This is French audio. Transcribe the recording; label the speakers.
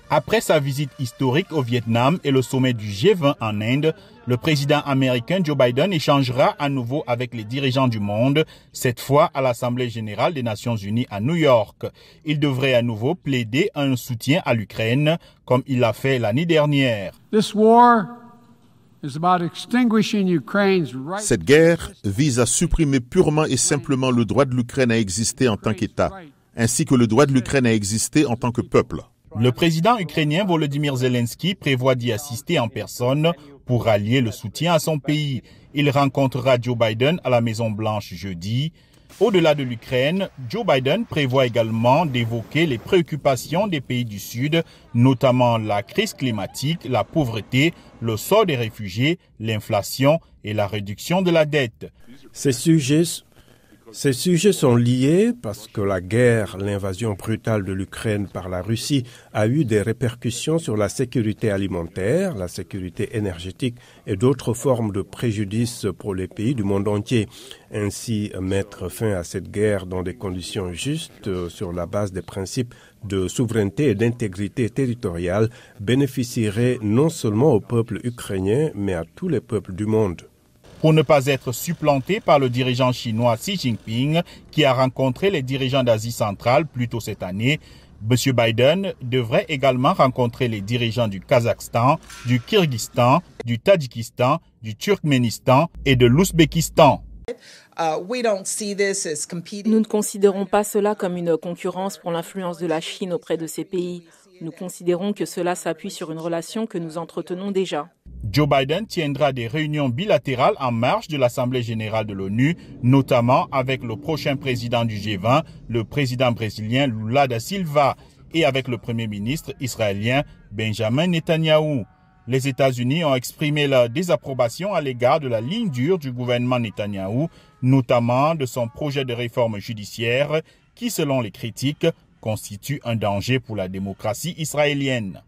Speaker 1: Après sa visite historique au Vietnam et le sommet du G20 en Inde, le président américain Joe Biden échangera à nouveau avec les dirigeants du monde, cette fois à l'Assemblée générale des Nations unies à New York. Il devrait à nouveau plaider un soutien à l'Ukraine, comme il l'a fait l'année dernière.
Speaker 2: Cette guerre vise à supprimer purement et simplement le droit de l'Ukraine à exister en tant qu'État, ainsi que le droit de l'Ukraine à exister en tant que peuple.
Speaker 1: Le président ukrainien Volodymyr Zelensky prévoit d'y assister en personne pour rallier le soutien à son pays. Il rencontrera Joe Biden à la Maison-Blanche jeudi. Au-delà de l'Ukraine, Joe Biden prévoit également d'évoquer les préoccupations des pays du Sud, notamment la crise climatique, la pauvreté, le sort des réfugiés, l'inflation et la réduction de la dette.
Speaker 3: Ces sujets sont liés parce que la guerre, l'invasion brutale de l'Ukraine par la Russie a eu des répercussions sur la sécurité alimentaire, la sécurité énergétique et d'autres formes de préjudice pour les pays du monde entier. Ainsi, mettre fin à cette guerre dans des conditions justes sur la base des principes de souveraineté et d'intégrité territoriale bénéficierait non seulement au peuple ukrainien, mais à tous les peuples du monde.
Speaker 1: Pour ne pas être supplanté par le dirigeant chinois Xi Jinping, qui a rencontré les dirigeants d'Asie centrale plus tôt cette année, M. Biden devrait également rencontrer les dirigeants du Kazakhstan, du Kyrgyzstan, du Tadjikistan, du Turkménistan et de l'Ouzbékistan.
Speaker 4: Nous ne considérons pas cela comme une concurrence pour l'influence de la Chine auprès de ces pays. Nous considérons que cela s'appuie sur une relation que nous entretenons déjà.
Speaker 1: Joe Biden tiendra des réunions bilatérales en marge de l'Assemblée générale de l'ONU, notamment avec le prochain président du G20, le président brésilien Lula da Silva, et avec le premier ministre israélien Benjamin Netanyahou. Les États-Unis ont exprimé leur désapprobation à l'égard de la ligne dure du gouvernement Netanyahou, notamment de son projet de réforme judiciaire qui, selon les critiques, constitue un danger pour la démocratie israélienne.